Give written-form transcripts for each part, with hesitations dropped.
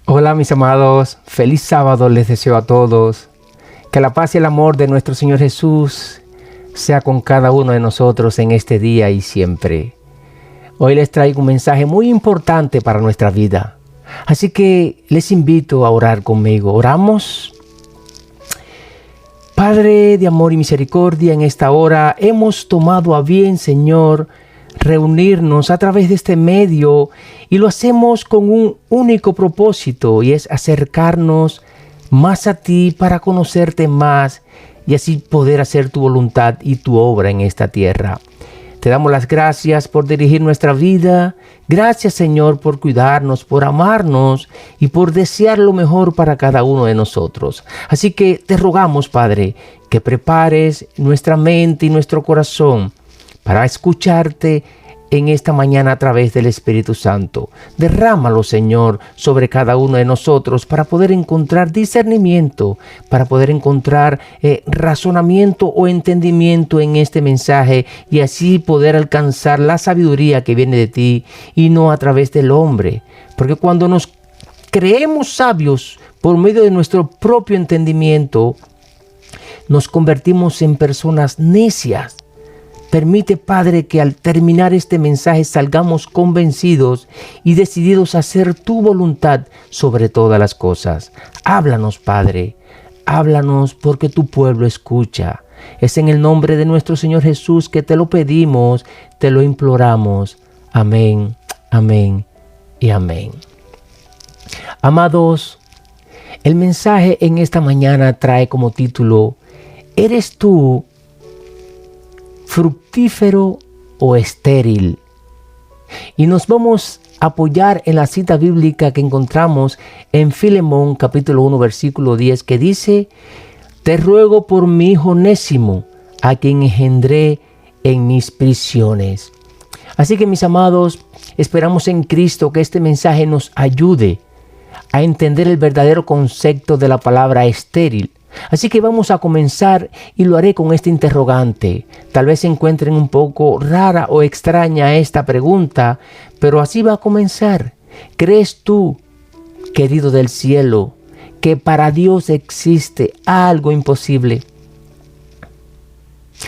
Hola mis amados, feliz sábado les deseo a todos. Que la paz y el amor de nuestro Señor Jesús sea con cada uno de nosotros en este día y siempre. Hoy les traigo un mensaje muy importante para nuestra vida. Así que les invito a orar conmigo. ¿Oramos? Padre de amor y misericordia, en esta hora hemos tomado a bien, Señor, reunirnos a través de este medio y lo hacemos con un único propósito y es acercarnos más a ti para conocerte más y así poder hacer tu voluntad y tu obra en esta tierra. Te damos las gracias por dirigir nuestra vida. Gracias, Señor, por cuidarnos, por amarnos y por desear lo mejor para cada uno de nosotros. Así que te rogamos, Padre, que prepares nuestra mente y nuestro corazón para escucharte en esta mañana a través del Espíritu Santo. Derrámalo, Señor, sobre cada uno de nosotros para poder encontrar discernimiento, para poder encontrar razonamiento o entendimiento en este mensaje y así poder alcanzar la sabiduría que viene de ti y no a través del hombre. Porque cuando nos creemos sabios por medio de nuestro propio entendimiento, nos convertimos en personas necias. Permite, Padre, que al terminar este mensaje salgamos convencidos y decididos a hacer tu voluntad sobre todas las cosas. Háblanos, Padre, háblanos porque tu pueblo escucha. Es en el nombre de nuestro Señor Jesús que te lo pedimos, te lo imploramos. Amén, amén y amén. Amados, el mensaje en esta mañana trae como título: ¿Eres tú fructífero o estéril? Y nos vamos a apoyar en la cita bíblica que encontramos en Filemón capítulo 1 versículo 10 que dice: te ruego por mi hijo Onésimo, a quien engendré en mis prisiones. Así que, mis amados, esperamos en Cristo que este mensaje nos ayude a entender el verdadero concepto de la palabra estéril. Así que vamos a comenzar y lo haré con este interrogante. Tal vez se encuentren un poco rara o extraña esta pregunta, pero así va a comenzar. ¿Crees tú, querido del cielo, que para Dios existe algo imposible?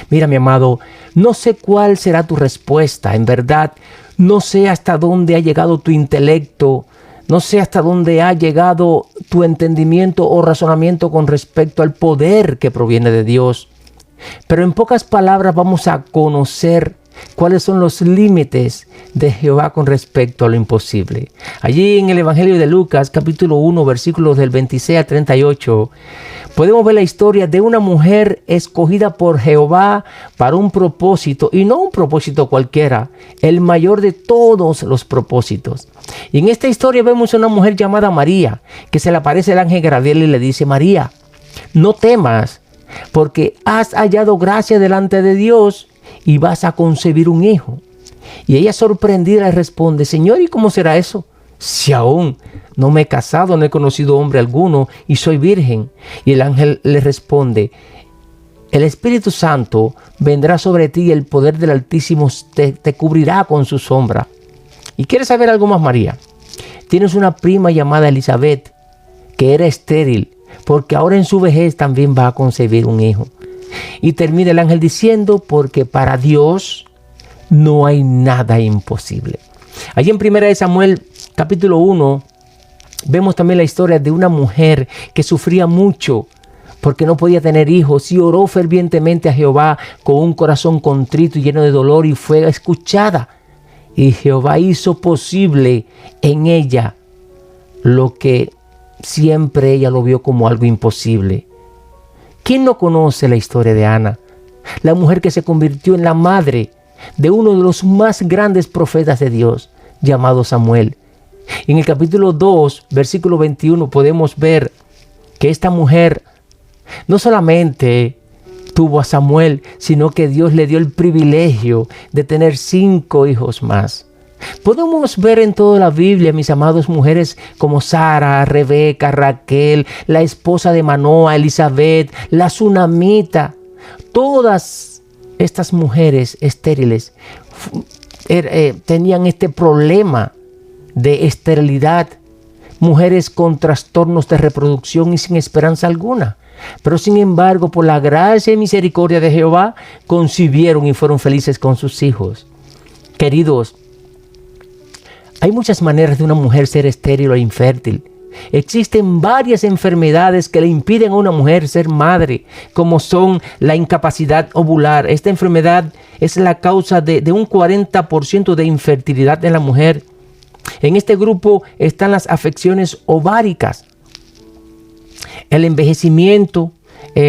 Mira, mi amado, no sé cuál será tu respuesta. En verdad, no sé hasta dónde ha llegado tu intelecto. No sé hasta dónde ha llegado tu entendimiento o razonamiento con respecto al poder que proviene de Dios. Pero en pocas palabras vamos a conocer cuáles son los límites de Jehová con respecto a lo imposible. Allí en el Evangelio de Lucas, capítulo 1, versículos del 26 al 38, podemos ver la historia de una mujer escogida por Jehová para un propósito, y no un propósito cualquiera, el mayor de todos los propósitos. Y en esta historia vemos a una mujer llamada María, que se le aparece el ángel Gabriel y le dice: María, no temas, porque has hallado gracia delante de Dios y vas a concebir un hijo. Y ella, sorprendida, le responde: Señor, ¿y cómo será eso? Si aún no me he casado, no he conocido hombre alguno y soy virgen. Y el ángel le responde: el Espíritu Santo vendrá sobre ti y el poder del Altísimo te cubrirá con su sombra. ¿Y quieres saber algo más, María? Tienes una prima llamada Elizabeth, que era estéril, porque ahora en su vejez también va a concebir un hijo. Y termina el ángel diciendo: porque para Dios no hay nada imposible. Allí en 1 Samuel capítulo 1 vemos también la historia de una mujer que sufría mucho porque no podía tener hijos y oró fervientemente a Jehová con un corazón contrito y lleno de dolor, y fue escuchada. Y Jehová hizo posible en ella lo que siempre ella lo vio como algo imposible. ¿Quién no conoce la historia de Ana? La mujer que se convirtió en la madre de uno de los más grandes profetas de Dios, llamado Samuel. En el capítulo 2, versículo 21, podemos ver que esta mujer no solamente tuvo a Samuel, sino que Dios le dio el privilegio de tener 5 hijos más. Podemos ver en toda la Biblia, mis amados, mujeres como Sara, Rebeca, Raquel, la esposa de Manoa, Elizabeth, la Sunamita. Todas estas mujeres estériles tenían este problema de esterilidad, mujeres con trastornos de reproducción y sin esperanza alguna. Pero sin embargo, por la gracia y misericordia de Jehová, concibieron y fueron felices con sus hijos. Queridos, hay muchas maneras de una mujer ser estéril o infértil. Existen varias enfermedades que le impiden a una mujer ser madre, como son la incapacidad ovular. Esta enfermedad es la causa de un 40% de infertilidad en la mujer. En este grupo están las afecciones ováricas, el envejecimiento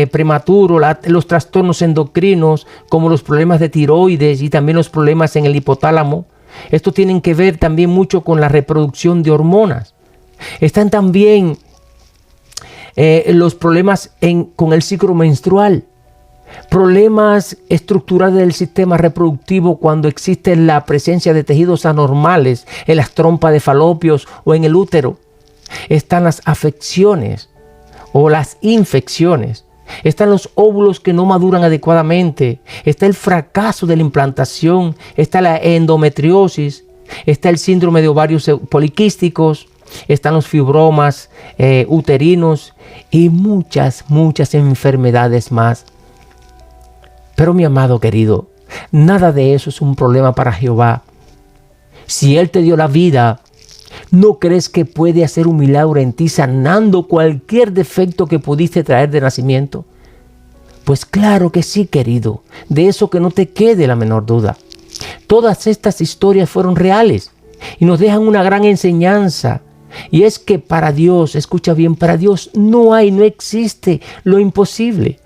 prematuro, los trastornos endocrinos, como los problemas de tiroides y también los problemas en el hipotálamo. Esto tienen que ver también mucho con la reproducción de hormonas. Están también los problemas con el ciclo menstrual, problemas estructurales del sistema reproductivo cuando existe la presencia de tejidos anormales en las trompas de falopios o en el útero. Están las afecciones o las infecciones. Están los óvulos que no maduran adecuadamente. Está el fracaso de la implantación. Está la endometriosis. Está el síndrome de ovarios poliquísticos. Están los fibromas uterinos y muchas enfermedades más. Pero mi amado querido, nada de eso es un problema para Jehová. Si Él te dio la vida, ¿no crees que puede hacer un milagro en ti sanando cualquier defecto que pudiste traer de nacimiento? Pues claro que sí, querido. De eso que no te quede la menor duda. Todas estas historias fueron reales y nos dejan una gran enseñanza. Y es que para Dios, escucha bien, para Dios no existe lo imposible.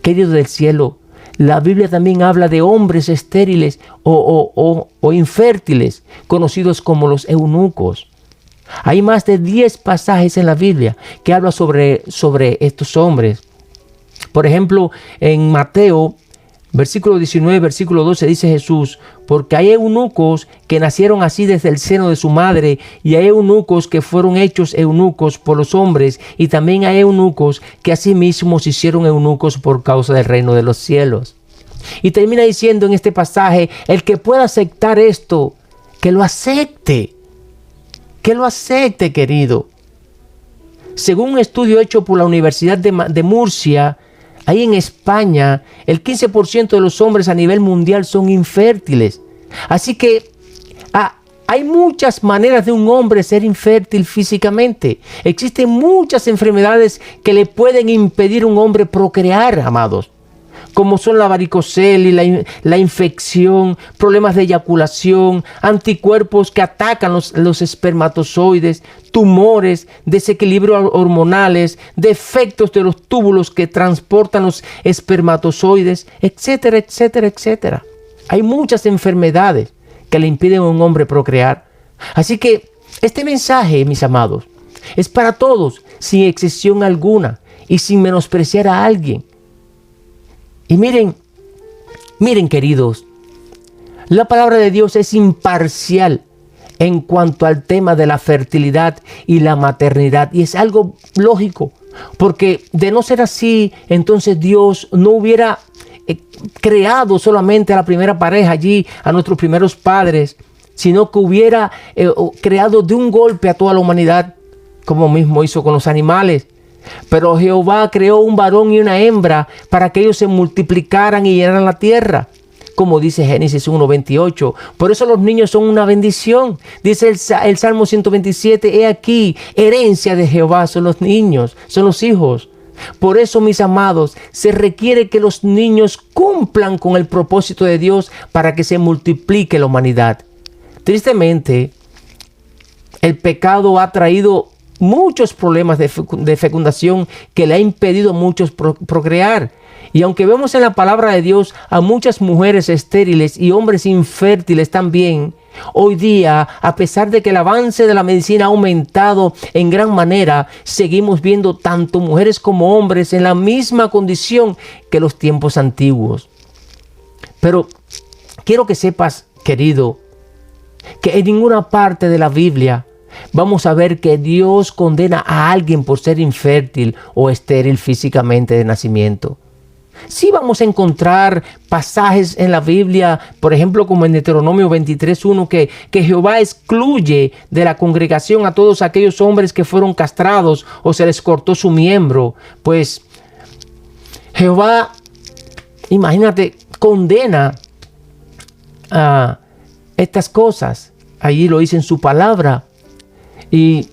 Querido del cielo, la Biblia también habla de hombres estériles o infértiles, conocidos como los eunucos. Hay más de 10 pasajes en la Biblia que hablan sobre estos hombres. Por ejemplo, en Mateo, versículo 19, versículo 12, dice Jesús: porque hay eunucos que nacieron así desde el seno de su madre, y hay eunucos que fueron hechos eunucos por los hombres, y también hay eunucos que asimismo se hicieron eunucos por causa del reino de los cielos. Y termina diciendo en este pasaje: el que pueda aceptar esto, que lo acepte. Que lo acepte, querido. Según un estudio hecho por la Universidad de Murcia, ahí en España, el 15% de los hombres a nivel mundial son infértiles. Así que hay muchas maneras de un hombre ser infértil físicamente. Existen muchas enfermedades que le pueden impedir a un hombre procrear, amados, como son la varicocele, la infección, problemas de eyaculación, anticuerpos que atacan los espermatozoides, tumores, desequilibrios hormonales, defectos de los túbulos que transportan los espermatozoides, etcétera, etcétera, etcétera. Hay muchas enfermedades que le impiden a un hombre procrear. Así que este mensaje, mis amados, es para todos, sin excepción alguna y sin menospreciar a alguien. Y miren, queridos, la palabra de Dios es imparcial en cuanto al tema de la fertilidad y la maternidad. Y es algo lógico, porque de no ser así, entonces Dios no hubiera creado solamente a la primera pareja allí, a nuestros primeros padres, sino que hubiera creado de un golpe a toda la humanidad, como mismo hizo con los animales. Pero Jehová creó un varón y una hembra para que ellos se multiplicaran y llenaran la tierra, como dice Génesis 1:28. Por eso los niños son una bendición. Dice el Salmo 127, he aquí, herencia de Jehová son los niños, son los hijos. Por eso, mis amados, se requiere que los niños cumplan con el propósito de Dios para que se multiplique la humanidad. Tristemente, el pecado ha traído muchos problemas de fecundación que le ha impedido a muchos procrear. Y aunque vemos en la palabra de Dios a muchas mujeres estériles y hombres infértiles también, hoy día, a pesar de que el avance de la medicina ha aumentado en gran manera, seguimos viendo tanto mujeres como hombres en la misma condición que los tiempos antiguos. Pero quiero que sepas, querido, que en ninguna parte de la Biblia vamos a ver que Dios condena a alguien por ser infértil o estéril físicamente de nacimiento. Sí vamos a encontrar pasajes en la Biblia, por ejemplo, como en Deuteronomio 23:1, que Jehová excluye de la congregación a todos aquellos hombres que fueron castrados o se les cortó su miembro. Pues Jehová, imagínate, condena a estas cosas. Allí lo dice en su palabra. Y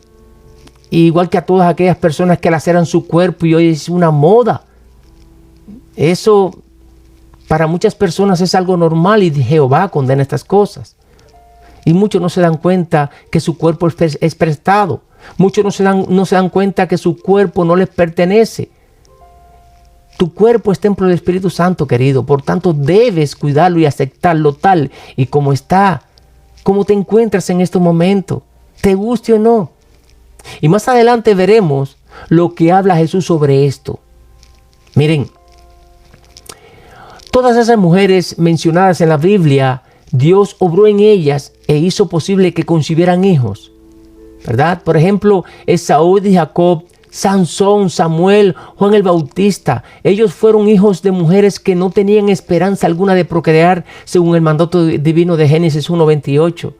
igual que a todas aquellas personas que laceran su cuerpo y hoy es una moda. Eso para muchas personas es algo normal y Jehová condena estas cosas. Y muchos no se dan cuenta que su cuerpo es prestado. Muchos no se dan cuenta que su cuerpo no les pertenece. Tu cuerpo es templo del Espíritu Santo, querido. Por tanto, debes cuidarlo y aceptarlo tal y como está. Como te encuentras en este momento. Te guste o no. Y más adelante veremos lo que habla Jesús sobre esto. Miren. Todas esas mujeres mencionadas en la Biblia, Dios obró en ellas e hizo posible que concibieran hijos, ¿verdad? Por ejemplo, Esaú y Jacob, Sansón, Samuel, Juan el Bautista. Ellos fueron hijos de mujeres que no tenían esperanza alguna de procrear, según el mandato divino de Génesis 1:28.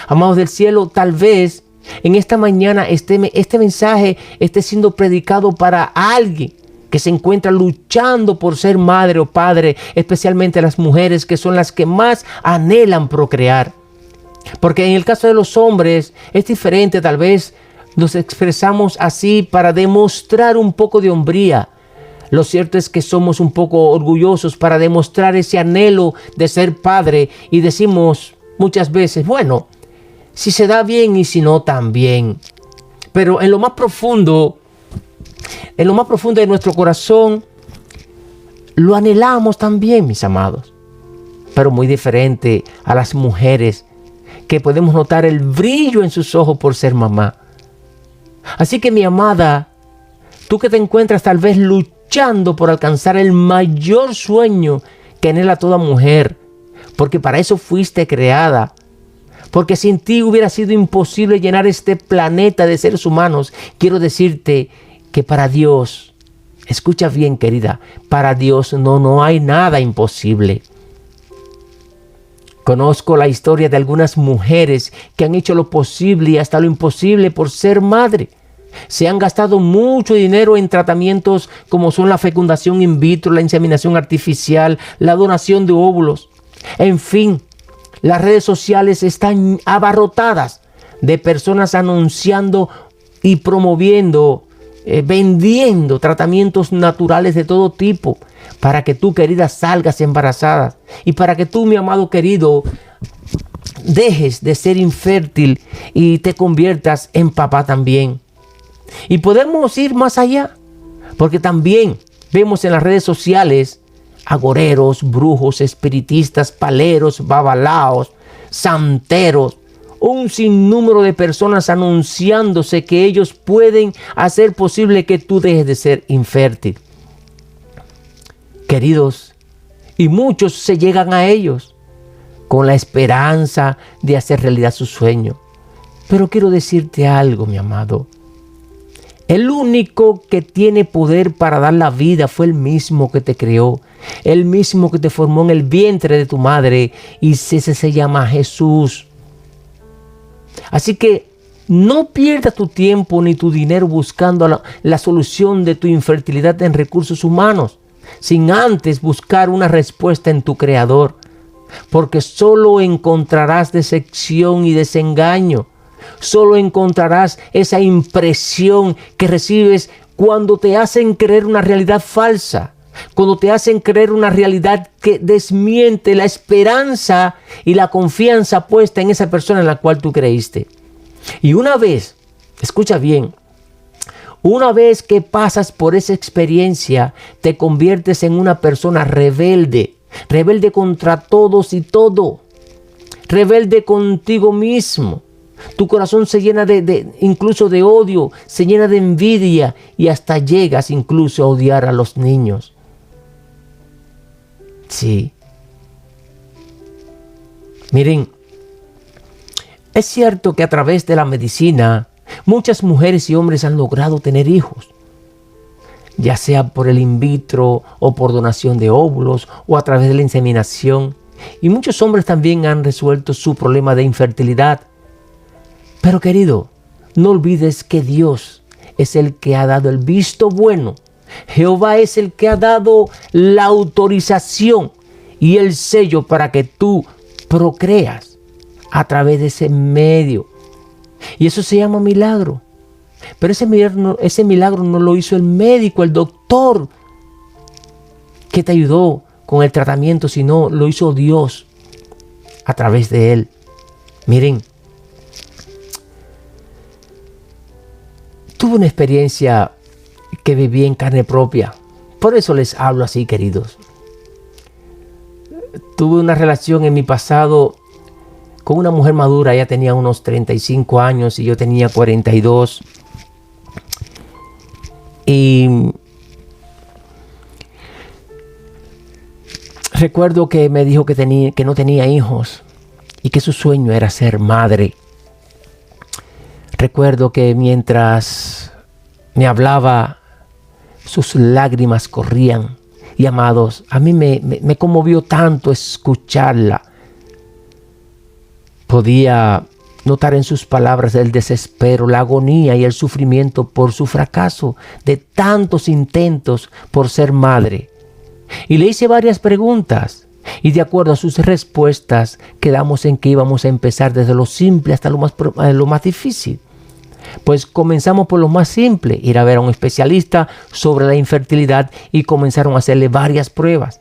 Amados del cielo, tal vez en esta mañana este mensaje esté siendo predicado para alguien que se encuentra luchando por ser madre o padre, especialmente las mujeres, que son las que más anhelan procrear. Porque en el caso de los hombres es diferente, tal vez nos expresamos así para demostrar un poco de hombría. Lo cierto es que somos un poco orgullosos para demostrar ese anhelo de ser padre y decimos muchas veces, bueno, si se da bien y si no también. Pero en lo más profundo de nuestro corazón, lo anhelamos también, mis amados. Pero muy diferente a las mujeres, que podemos notar el brillo en sus ojos por ser mamá. Así que, mi amada, tú que te encuentras tal vez luchando por alcanzar el mayor sueño que anhela toda mujer, porque para eso fuiste creada, porque sin ti hubiera sido imposible llenar este planeta de seres humanos, quiero decirte que para Dios, escucha bien, querida, para Dios no hay nada imposible. Conozco la historia de algunas mujeres que han hecho lo posible y hasta lo imposible por ser madre. Se han gastado mucho dinero en tratamientos como son la fecundación in vitro, la inseminación artificial, la donación de óvulos. En fin, las redes sociales están abarrotadas de personas anunciando y promoviendo, vendiendo tratamientos naturales de todo tipo para que tú, querida, salgas embarazada y para que tú, mi amado querido, dejes de ser infértil y te conviertas en papá también. Y podemos ir más allá, porque también vemos en las redes sociales agoreros, brujos, espiritistas, paleros, babalaos, santeros, un sinnúmero de personas anunciándose que ellos pueden hacer posible que tú dejes de ser infértil. Queridos, y muchos se llegan a ellos con la esperanza de hacer realidad su sueño. Pero quiero decirte algo, mi amado. El único que tiene poder para dar la vida fue el mismo que te creó, el mismo que te formó en el vientre de tu madre, y ese se llama Jesús. Así que no pierdas tu tiempo ni tu dinero buscando la solución de tu infertilidad en recursos humanos, sin antes buscar una respuesta en tu Creador, porque solo encontrarás decepción y desengaño. Solo encontrarás esa impresión que recibes cuando te hacen creer una realidad falsa, cuando te hacen creer una realidad que desmiente la esperanza y la confianza puesta en esa persona en la cual tú creíste. Y una vez, escucha bien, una vez que pasas por esa experiencia, te conviertes en una persona rebelde, rebelde contra todos y todo, rebelde contigo mismo. Tu corazón se llena incluso de odio, se llena de envidia y hasta llegas incluso a odiar a los niños. Sí. Miren, es cierto que a través de la medicina muchas mujeres y hombres han logrado tener hijos. ya sea por el in vitro o por donación de óvulos o a través de la inseminación. Y muchos hombres también han resuelto su problema de infertilidad. Pero querido, no olvides que Dios es el que ha dado el visto bueno. Jehová es el que ha dado la autorización y el sello para que tú procreas a través de ese medio. Y eso se llama milagro. Pero ese milagro no lo hizo el médico, el doctor que te ayudó con el tratamiento, sino lo hizo Dios a través de él. Miren, tuve una experiencia que viví en carne propia. Por eso les hablo así, queridos. Tuve una relación en mi pasado con una mujer madura. Ella tenía unos 35 años y yo tenía 42. Y recuerdo que me dijo que no tenía hijos y que su sueño era ser madre. Recuerdo que mientras me hablaba, sus lágrimas corrían. Y amados, a mí me conmovió tanto escucharla. Podía notar en sus palabras el desespero, la agonía y el sufrimiento por su fracaso de tantos intentos por ser madre. Y le hice varias preguntas y de acuerdo a sus respuestas quedamos en que íbamos a empezar desde lo simple hasta lo más difícil. Pues comenzamos por lo más simple, ir a ver a un especialista sobre la infertilidad y comenzaron a hacerle varias pruebas.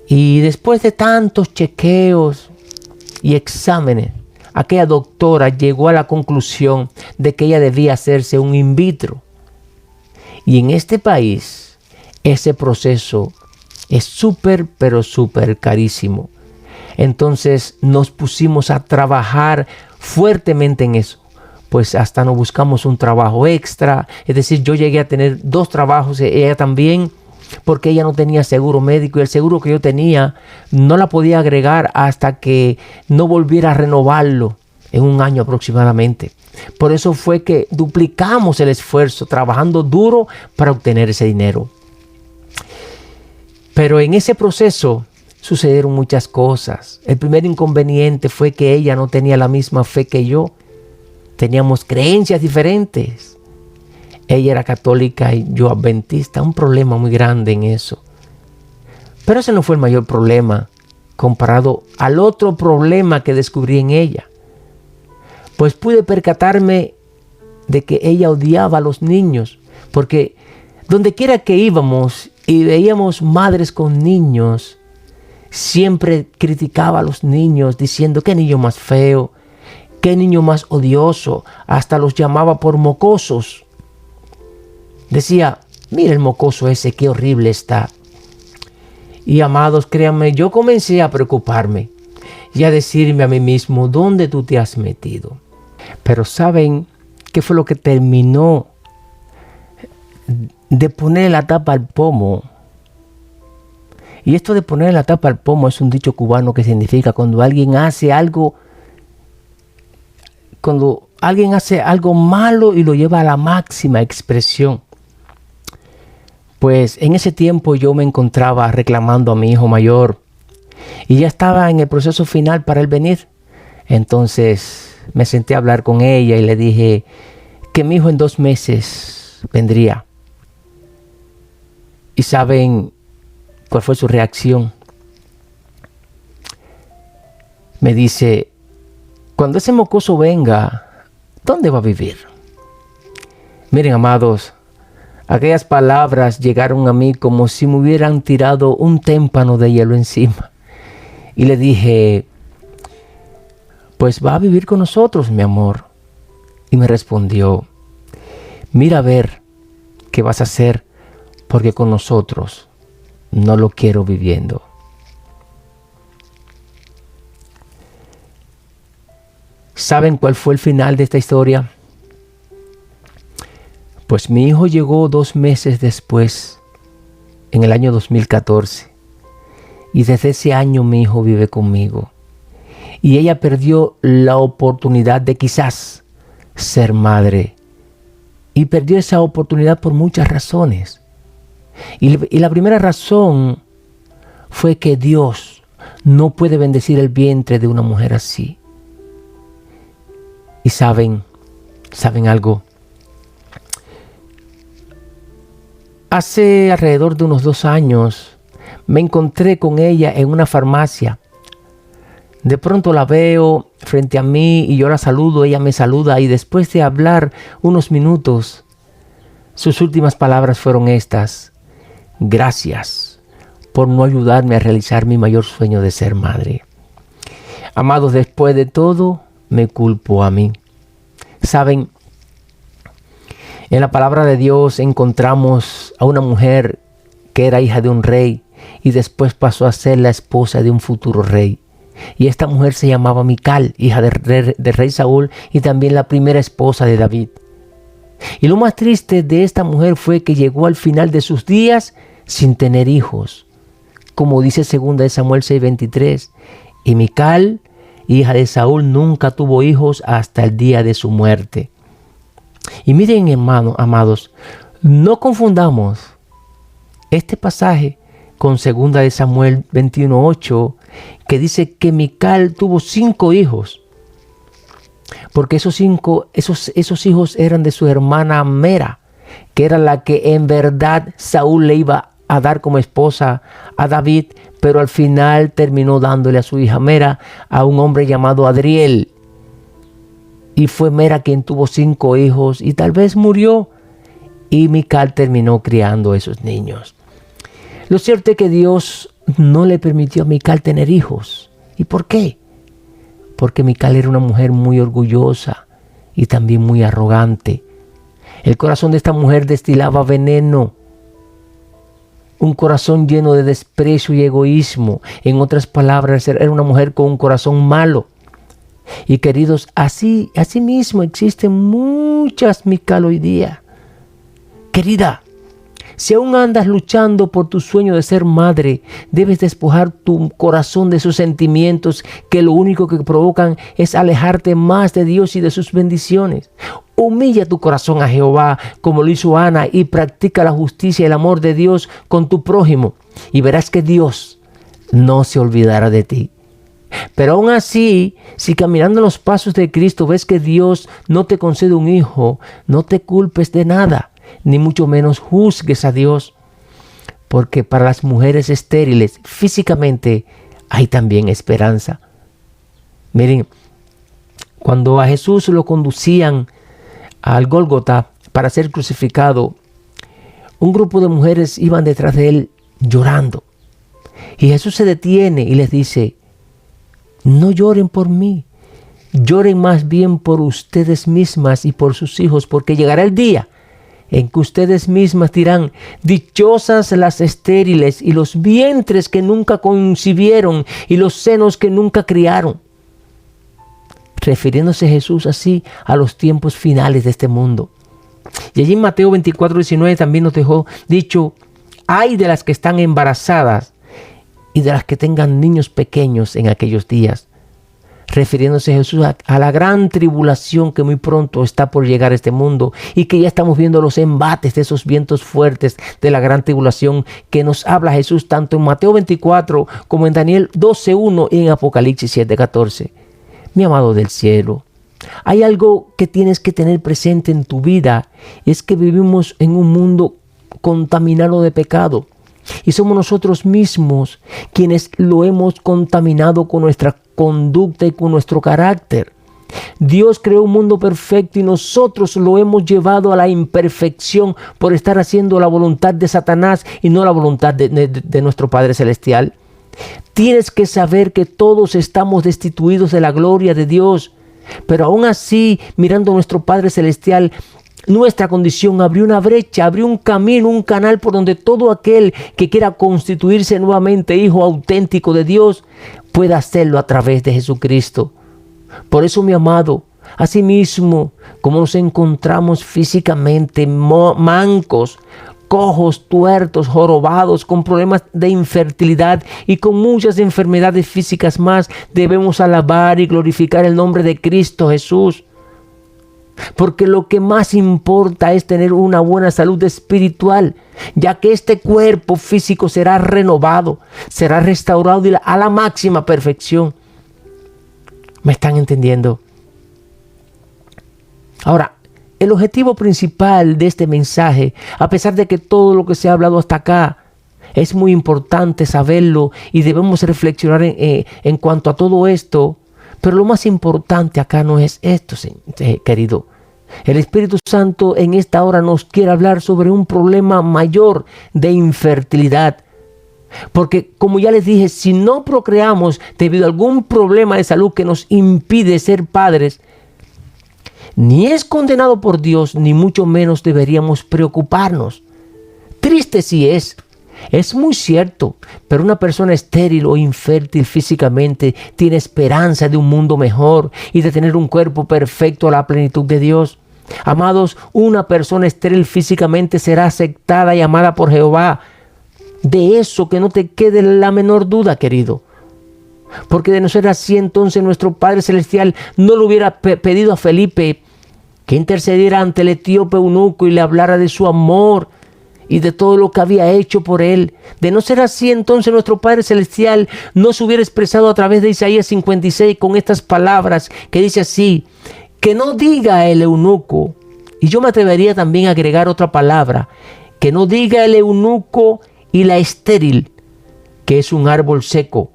Y después de tantos chequeos y exámenes, aquella doctora llegó a la conclusión de que ella debía hacerse un in vitro. Y en este país, ese proceso es pero súper carísimo. Entonces nos pusimos a trabajar fuertemente en eso. Pues hasta nos buscamos un trabajo extra. Es decir, yo llegué a tener 2 trabajos, ella también, porque ella no tenía seguro médico y el seguro que yo tenía no la podía agregar hasta que no volviera a renovarlo en un año aproximadamente. Por eso fue que duplicamos el esfuerzo, trabajando duro para obtener ese dinero. Pero en ese proceso sucedieron muchas cosas. El primer inconveniente fue que ella no tenía la misma fe que yo. Teníamos creencias diferentes. Ella era católica y yo adventista. Un problema muy grande en eso. Pero ese no fue el mayor problema comparado al otro problema que descubrí en ella. Pues pude percatarme de que ella odiaba a los niños. Porque donde quiera que íbamos y veíamos madres con niños, siempre criticaba a los niños diciendo qué niño más feo. Qué niño más odioso, hasta los llamaba por mocosos. Decía, mira el mocoso ese, qué horrible está. Y amados, créanme, yo comencé a preocuparme y a decirme a mí mismo, ¿dónde tú te has metido? Pero ¿saben qué fue lo que terminó de poner la tapa al pomo? Y esto de poner la tapa al pomo es un dicho cubano que significa cuando alguien hace algo malo y lo lleva a la máxima expresión. Pues en ese tiempo yo me encontraba reclamando a mi hijo mayor y ya estaba en el proceso final para él venir. Entonces me senté a hablar con ella y le dije que mi hijo en 2 meses vendría. ¿Y saben cuál fue su reacción? Me dice, cuando ese mocoso venga, ¿dónde va a vivir? Miren, amados, aquellas palabras llegaron a mí como si me hubieran tirado un témpano de hielo encima. Y le dije, pues va a vivir con nosotros, mi amor. Y me respondió, mira a ver qué vas a hacer, porque con nosotros no lo quiero viviendo. ¿Saben cuál fue el final de esta historia? Pues mi hijo llegó 2 meses después, en el año 2014. Y desde ese año mi hijo vive conmigo. Y ella perdió la oportunidad de quizás ser madre. Y perdió esa oportunidad por muchas razones. Y la primera razón fue que Dios no puede bendecir el vientre de una mujer así. Y saben algo. Hace alrededor de unos 2 años me encontré con ella en una farmacia. De pronto la veo frente a mí y yo la saludo, ella me saluda y después de hablar unos minutos, sus últimas palabras fueron estas: gracias por no ayudarme a realizar mi mayor sueño de ser madre. Amados, después de todo, me culpo a mí. Saben, en la palabra de Dios encontramos a una mujer que era hija de un rey y después pasó a ser la esposa de un futuro rey. Y esta mujer se llamaba Mical, hija de rey Saúl y también la primera esposa de David. Y lo más triste de esta mujer fue que llegó al final de sus días sin tener hijos. Como dice 2 Samuel 6:23. Y Mical, hija de Saúl, nunca tuvo hijos hasta el día de su muerte. Y miren, amados, no confundamos este pasaje con 2 Samuel 21:8, que dice que Mical tuvo 5 hijos. Porque esos hijos eran de su hermana Mera, que era la que en verdad Saúl le iba a dar como esposa a David, pero al final terminó dándole a su hija Mera a un hombre llamado Adriel. Y fue Mera quien tuvo 5 hijos y tal vez murió. Y Mical terminó criando a esos niños. Lo cierto es que Dios no le permitió a Mical tener hijos. ¿Y por qué? Porque Mical era una mujer muy orgullosa y también muy arrogante. El corazón de esta mujer destilaba veneno. Un corazón lleno de desprecio y egoísmo. En otras palabras, era una mujer con un corazón malo. Y queridos, así mismo existen muchas Mical hoy día. Querida, si aún andas luchando por tu sueño de ser madre, debes despojar tu corazón de esos sentimientos que lo único que provocan es alejarte más de Dios y de sus bendiciones. Humilla tu corazón a Jehová como lo hizo Ana y practica la justicia y el amor de Dios con tu prójimo y verás que Dios no se olvidará de ti. Pero aún así, si caminando en los pasos de Cristo ves que Dios no te concede un hijo, no te culpes de nada, ni mucho menos juzgues a Dios, porque para las mujeres estériles físicamente hay también esperanza. Miren, cuando a Jesús lo conducían al Gólgota para ser crucificado, un grupo de mujeres iban detrás de él llorando. Y Jesús se detiene y les dice: no lloren por mí, lloren más bien por ustedes mismas y por sus hijos, porque llegará el día en que ustedes mismas dirán: dichosas las estériles y los vientres que nunca concibieron y los senos que nunca criaron. Refiriéndose Jesús así a los tiempos finales de este mundo. Y allí en Mateo 24:19 también nos dejó dicho: ay de las que están embarazadas y de las que tengan niños pequeños en aquellos días. Refiriéndose Jesús a la gran tribulación que muy pronto está por llegar a este mundo y que ya estamos viendo los embates de esos vientos fuertes de la gran tribulación que nos habla Jesús tanto en Mateo 24 como en Daniel 12:1 y en Apocalipsis 7:14. Mi amado del cielo, hay algo que tienes que tener presente en tu vida, y es que vivimos en un mundo contaminado de pecado. Y somos nosotros mismos quienes lo hemos contaminado con nuestra conducta y con nuestro carácter. Dios creó un mundo perfecto y nosotros lo hemos llevado a la imperfección por estar haciendo la voluntad de Satanás y no la voluntad de nuestro Padre Celestial. Tienes que saber que todos estamos destituidos de la gloria de Dios, pero aún así, mirando a nuestro Padre Celestial, nuestra condición abrió una brecha, abrió un camino, un canal por donde todo aquel que quiera constituirse nuevamente hijo auténtico de Dios pueda hacerlo a través de Jesucristo. Por eso, mi amado, asimismo, como nos encontramos físicamente mancos, cojos, tuertos, jorobados, con problemas de infertilidad y con muchas enfermedades físicas más, debemos alabar y glorificar el nombre de Cristo Jesús. Porque lo que más importa es tener una buena salud espiritual, ya que este cuerpo físico será renovado, será restaurado a la máxima perfección. ¿Me están entendiendo? Ahora, el objetivo principal de este mensaje, a pesar de que todo lo que se ha hablado hasta acá es muy importante saberlo y debemos reflexionar en cuanto a todo esto, pero lo más importante acá no es esto, querido. El Espíritu Santo en esta hora nos quiere hablar sobre un problema mayor de infertilidad. Porque, como ya les dije, si no procreamos debido a algún problema de salud que nos impide ser padres, ni es condenado por Dios, ni mucho menos deberíamos preocuparnos. Triste sí es muy cierto, pero una persona estéril o infértil físicamente tiene esperanza de un mundo mejor y de tener un cuerpo perfecto a la plenitud de Dios. Amados, una persona estéril físicamente será aceptada y amada por Jehová. De eso que no te quede la menor duda, querido. Porque de no ser así, entonces nuestro Padre Celestial no le hubiera pedido a Felipe que intercediera ante el etíope eunuco y le hablara de su amor y de todo lo que había hecho por él. De no ser así, entonces nuestro Padre Celestial no se hubiera expresado a través de Isaías 56 con estas palabras que dice así: que no diga el eunuco, y yo me atrevería también a agregar otra palabra, que no diga el eunuco y la estéril, que es un árbol seco,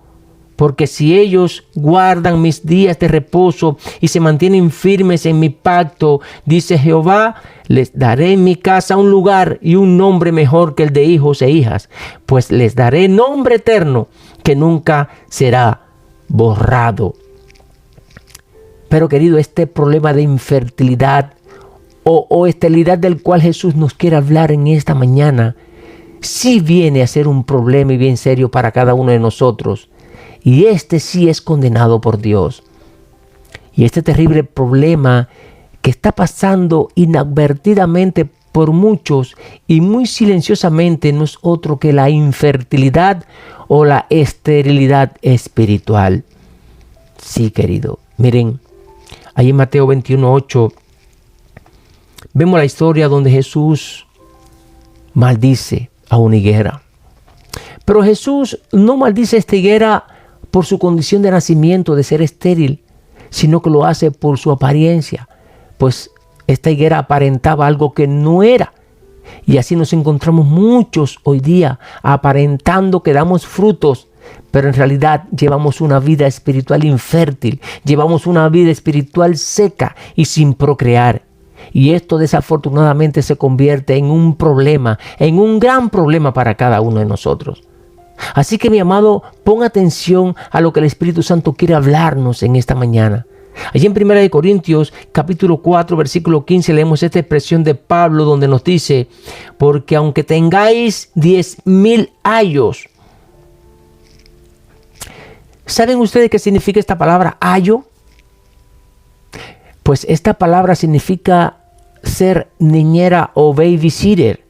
porque si ellos guardan mis días de reposo y se mantienen firmes en mi pacto, dice Jehová, les daré en mi casa un lugar y un nombre mejor que el de hijos e hijas, pues les daré nombre eterno que nunca será borrado. Pero querido, este problema de infertilidad o esterilidad del cual Jesús nos quiere hablar en esta mañana, sí viene a ser un problema y bien serio para cada uno de nosotros. Y este sí es condenado por Dios. Y este terrible problema que está pasando inadvertidamente por muchos y muy silenciosamente no es otro que la infertilidad o la esterilidad espiritual. Sí, querido. Miren, ahí en Mateo 21:8 vemos la historia donde Jesús maldice a una higuera. Pero Jesús no maldice a esta higuera por su condición de nacimiento, de ser estéril, sino que lo hace por su apariencia, pues esta higuera aparentaba algo que no era. Y así nos encontramos muchos hoy día aparentando que damos frutos, pero en realidad llevamos una vida espiritual infértil, llevamos una vida espiritual seca y sin procrear. Y esto desafortunadamente se convierte en un problema, en un gran problema para cada uno de nosotros. Así que, mi amado, pon atención a lo que el Espíritu Santo quiere hablarnos en esta mañana. Allí en 1 Corintios capítulo 4 versículo 15 leemos esta expresión de Pablo donde nos dice: porque aunque tengáis 10,000 años. ¿Saben ustedes qué significa esta palabra ayo? Pues esta palabra significa ser niñera o babysitter.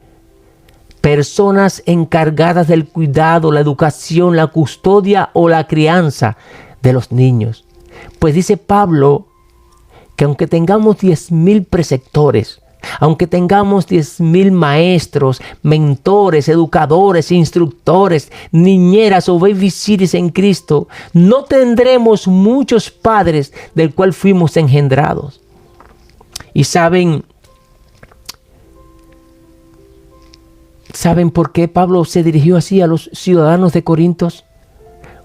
Personas encargadas del cuidado, la educación, la custodia o la crianza de los niños. Pues dice Pablo que aunque tengamos 10,000 preceptores, aunque tengamos 10,000 maestros, mentores, educadores, instructores, niñeras o babysitters en Cristo, no tendremos muchos padres del cual fuimos engendrados. Y ¿saben por qué Pablo se dirigió así a los ciudadanos de Corintios?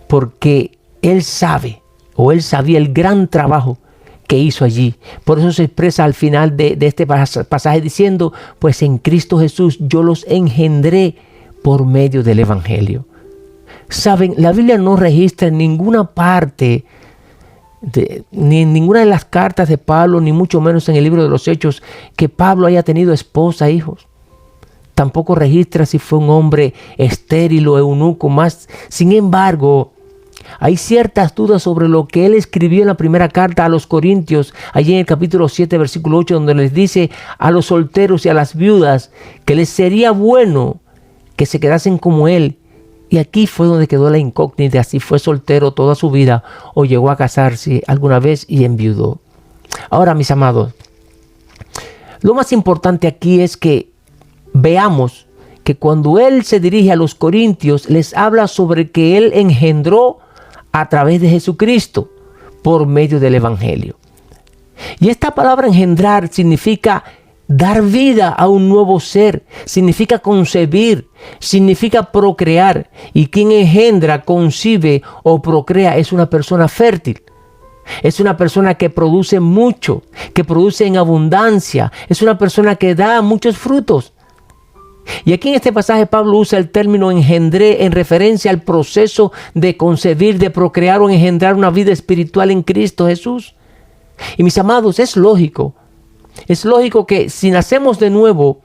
Porque él sabía el gran trabajo que hizo allí. Por eso se expresa al final de este pasaje diciendo: pues en Cristo Jesús yo los engendré por medio del Evangelio. Saben, la Biblia no registra en ninguna parte, ni en ninguna de las cartas de Pablo, ni mucho menos en el libro de los Hechos, que Pablo haya tenido esposa, hijos. Tampoco registra si fue un hombre estéril o eunuco más. Sin embargo, hay ciertas dudas sobre lo que él escribió en la primera carta a los Corintios, allí en el capítulo 7, versículo 8, donde les dice a los solteros y a las viudas que les sería bueno que se quedasen como él. Y aquí fue donde quedó la incógnita, si fue soltero toda su vida o llegó a casarse alguna vez y enviudó. Ahora, mis amados, Lo más importante aquí es que veamos que cuando él se dirige a los corintios, les habla sobre que él engendró a través de Jesucristo por medio del evangelio. Y esta palabra engendrar significa dar vida a un nuevo ser, significa concebir, significa procrear. Y quien engendra, concibe o procrea es una persona fértil. Es una persona que produce mucho, que produce en abundancia. Es una persona que da muchos frutos. Y aquí en este pasaje Pablo usa el término engendré en referencia al proceso de concebir, de procrear o engendrar una vida espiritual en Cristo Jesús. Y mis amados, es lógico que si nacemos de nuevo,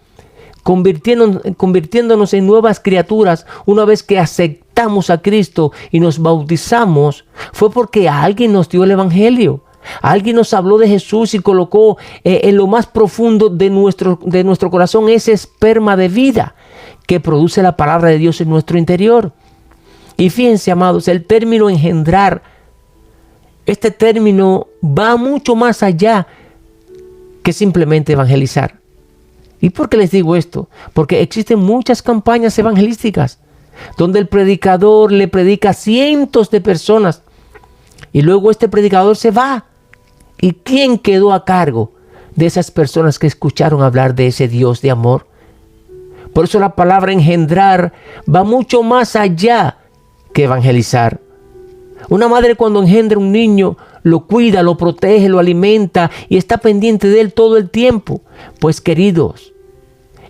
convirtiéndonos en nuevas criaturas, una vez que aceptamos a Cristo y nos bautizamos, fue porque alguien nos dio el evangelio. Alguien nos habló de Jesús y colocó en lo más profundo de nuestro corazón ese esperma de vida que produce la palabra de Dios en nuestro interior. Y fíjense, amados, el término engendrar, este término va mucho más allá que simplemente evangelizar. ¿Y por qué les digo esto? Porque existen muchas campañas evangelísticas donde el predicador le predica a cientos de personas y luego este predicador se va. ¿Y quién quedó a cargo de esas personas que escucharon hablar de ese Dios de amor? Por eso la palabra engendrar va mucho más allá que evangelizar. Una madre cuando engendra un niño lo cuida, lo protege, lo alimenta y está pendiente de él todo el tiempo. Pues queridos,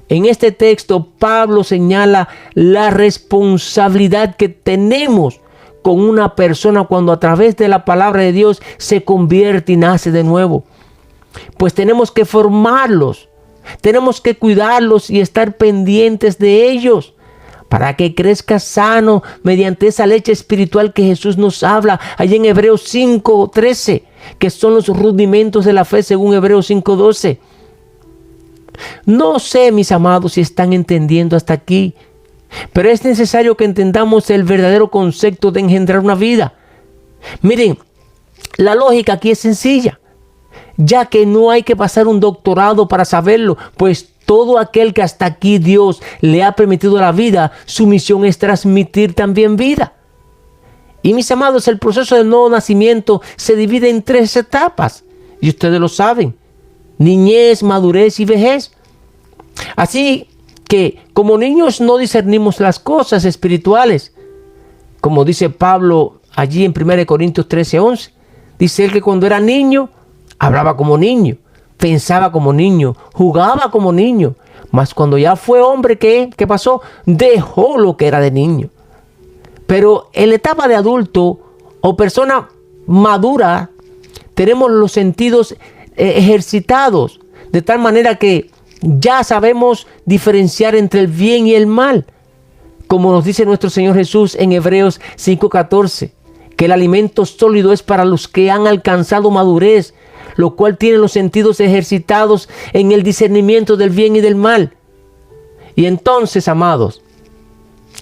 en este texto Pablo señala la responsabilidad que tenemos con una persona cuando a través de la palabra de Dios se convierte y nace de nuevo. Pues tenemos que formarlos, tenemos que cuidarlos y estar pendientes de ellos para que crezca sano mediante esa leche espiritual que Jesús nos habla allí en Hebreos 5:13, que son los rudimentos de la fe según Hebreos 5:12. No sé, mis amados, si están entendiendo hasta aquí, pero es necesario que entendamos el verdadero concepto de engendrar una vida. Miren, la lógica aquí es sencilla, ya que no hay que pasar un doctorado para saberlo, pues todo aquel que hasta aquí Dios le ha permitido la vida, su misión es transmitir también vida. Y mis amados, el proceso del nuevo nacimiento se divide en 3 etapas, y ustedes lo saben: niñez, madurez y vejez. Así que como niños no discernimos las cosas espirituales, como dice Pablo allí en 1 Corintios 13:11. Dice él que cuando era niño, hablaba como niño, pensaba como niño, jugaba como niño. Mas cuando ya fue hombre, ¿qué pasó? Dejó lo que era de niño. Pero en la etapa de adulto o persona madura, tenemos los sentidos ejercitados, de tal manera que ya sabemos diferenciar entre el bien y el mal. Como nos dice nuestro Señor Jesús en Hebreos 5:14, que el alimento sólido es para los que han alcanzado madurez, lo cual tiene los sentidos ejercitados en el discernimiento del bien y del mal. Y entonces, amados,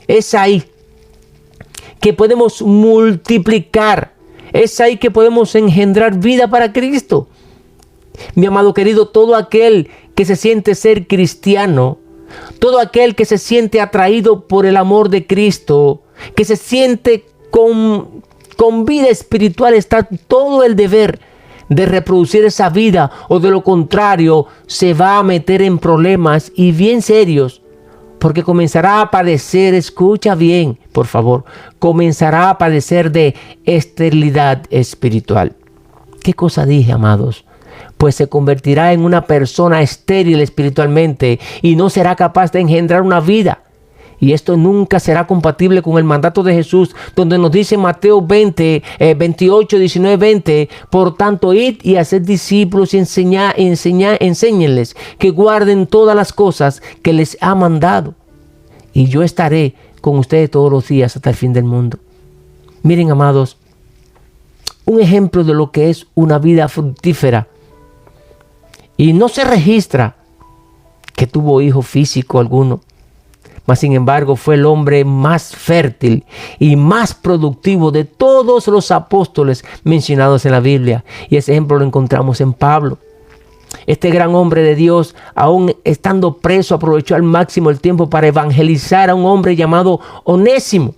es ahí que podemos multiplicar, es ahí que podemos engendrar vida para Cristo. Mi amado querido, todo aquel que se siente ser cristiano, todo aquel que se siente atraído por el amor de Cristo, que se siente con vida espiritual, está todo el deber de reproducir esa vida, o de lo contrario se va a meter en problemas y bien serios, porque comenzará a padecer, escucha bien, por favor, comenzará a padecer de esterilidad espiritual. ¿Qué cosa dije, amados? Pues se convertirá en una persona estéril espiritualmente y no será capaz de engendrar una vida. Y esto nunca será compatible con el mandato de Jesús, donde nos dice Mateo 28, 19, 20, por tanto, id y haced discípulos y enséñenles que guarden todas las cosas que les ha mandado. Y yo estaré con ustedes todos los días hasta el fin del mundo. Miren, amados, un ejemplo de lo que es una vida fructífera. Y no se registra que tuvo hijo físico alguno, mas sin embargo fue el hombre más fértil y más productivo de todos los apóstoles mencionados en la Biblia. Y ese ejemplo lo encontramos en Pablo. Este gran hombre de Dios, aún estando preso, aprovechó al máximo el tiempo para evangelizar a un hombre llamado Onésimo,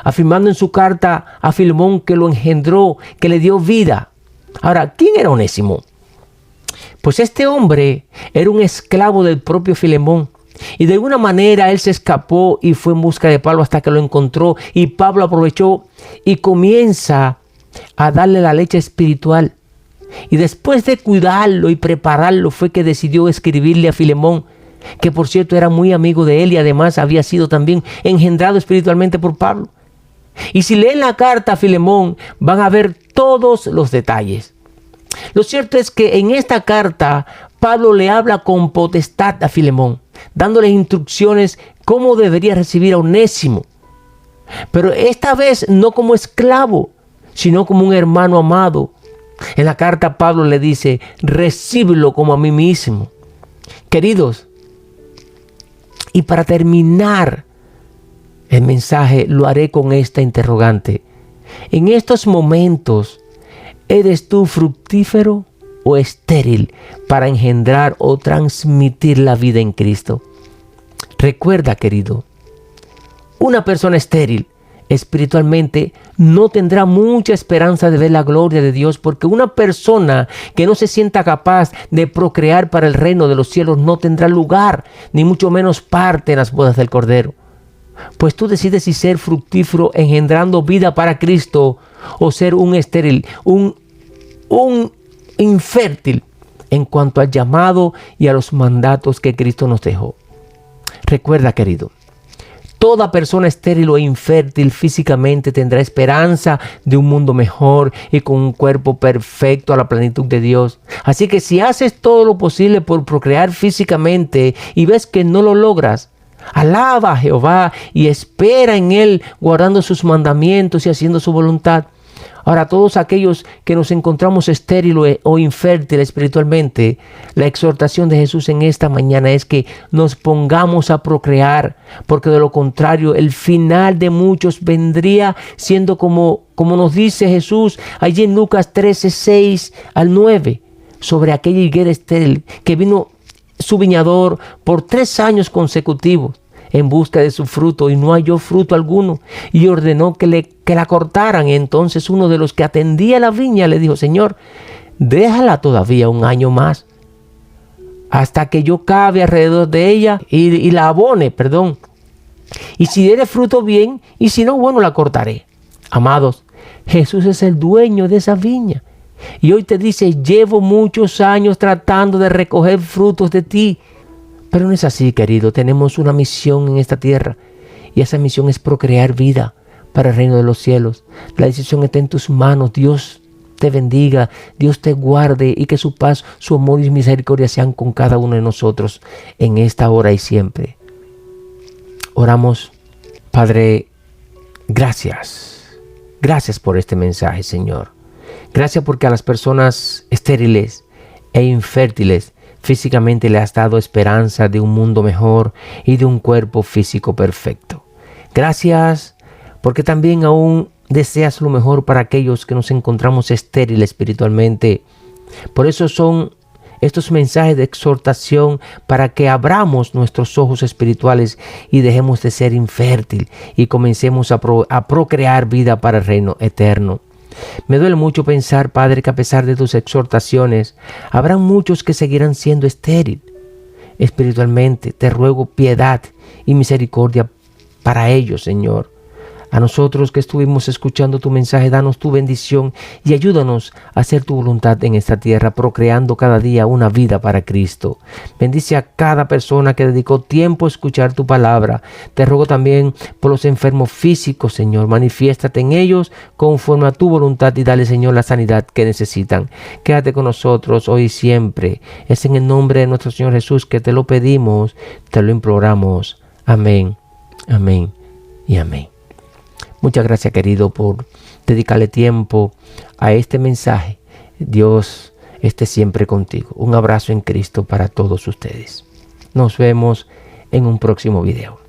afirmando en su carta a Filemón que lo engendró, que le dio vida. Ahora, ¿quién era Onésimo? Pues este hombre era un esclavo del propio Filemón. Y de alguna manera él se escapó y fue en busca de Pablo hasta que lo encontró. Y Pablo aprovechó y comienza a darle la leche espiritual. Y después de cuidarlo y prepararlo fue que decidió escribirle a Filemón, que por cierto era muy amigo de él y además había sido también engendrado espiritualmente por Pablo. Y si leen la carta a Filemón van a ver todos los detalles. Lo cierto es que en esta carta Pablo le habla con potestad a Filemón, dándole instrucciones cómo debería recibir a Onésimo. Pero esta vez no como esclavo, sino como un hermano amado. En la carta Pablo le dice, recíbelo como a mí mismo. Queridos, y para terminar el mensaje lo haré con esta interrogante. En estos momentos, ¿eres tú fructífero o estéril para engendrar o transmitir la vida en Cristo? Recuerda, querido, una persona estéril espiritualmente no tendrá mucha esperanza de ver la gloria de Dios, porque una persona que no se sienta capaz de procrear para el reino de los cielos no tendrá lugar, ni mucho menos parte en las bodas del Cordero. Pues tú decides si ser fructífero engendrando vida para Cristo o ser un estéril, un infértil en cuanto al llamado y a los mandatos que Cristo nos dejó. Recuerda, querido, toda persona estéril o infértil físicamente tendrá esperanza de un mundo mejor y con un cuerpo perfecto a la plenitud de Dios. Así que si haces todo lo posible por procrear físicamente y ves que no lo logras, alaba a Jehová y espera en Él, guardando sus mandamientos y haciendo su voluntad. Ahora, todos aquellos que nos encontramos estériles o infértiles espiritualmente, la exhortación de Jesús en esta mañana es que nos pongamos a procrear, porque de lo contrario, el final de muchos vendría siendo como nos dice Jesús allí en Lucas 13, 6 al 9, sobre aquella higuera estéril que vino su viñador por 3 años consecutivos en busca de su fruto y no halló fruto alguno y ordenó que la cortaran. Entonces uno de los que atendía la viña le dijo, Señor, déjala todavía 1 año más hasta que yo cabe alrededor de ella y la abone, y si diere fruto bien y si no, bueno, la cortaré. Amados, Jesús es el dueño de esa viña y hoy te dice, llevo muchos años tratando de recoger frutos de ti. Pero no es así, querido. Tenemos una misión en esta tierra y esa misión es procrear vida para el reino de los cielos. La decisión está en tus manos. Dios te bendiga, Dios te guarde y que su paz, su amor y misericordia sean con cada uno de nosotros en esta hora y siempre. Oramos. Padre, gracias. Gracias por este mensaje, Señor. Gracias porque a las personas estériles e infértiles físicamente le has dado esperanza de un mundo mejor y de un cuerpo físico perfecto. Gracias porque también aún deseas lo mejor para aquellos que nos encontramos estériles espiritualmente. Por eso son estos mensajes de exhortación para que abramos nuestros ojos espirituales y dejemos de ser infértil y comencemos a procrear vida para el reino eterno. Me duele mucho pensar, Padre, que a pesar de tus exhortaciones, habrán muchos que seguirán siendo estériles espiritualmente. Te ruego piedad y misericordia para ellos, Señor. A nosotros que estuvimos escuchando tu mensaje, danos tu bendición y ayúdanos a hacer tu voluntad en esta tierra, procreando cada día una vida para Cristo. Bendice a cada persona que dedicó tiempo a escuchar tu palabra. Te ruego también por los enfermos físicos, Señor. Manifiéstate en ellos conforme a tu voluntad y dale, Señor, la sanidad que necesitan. Quédate con nosotros hoy y siempre. Es en el nombre de nuestro Señor Jesús que te lo pedimos, te lo imploramos. Amén, amén y amén. Muchas gracias, querido, por dedicarle tiempo a este mensaje. Dios esté siempre contigo. Un abrazo en Cristo para todos ustedes. Nos vemos en un próximo video.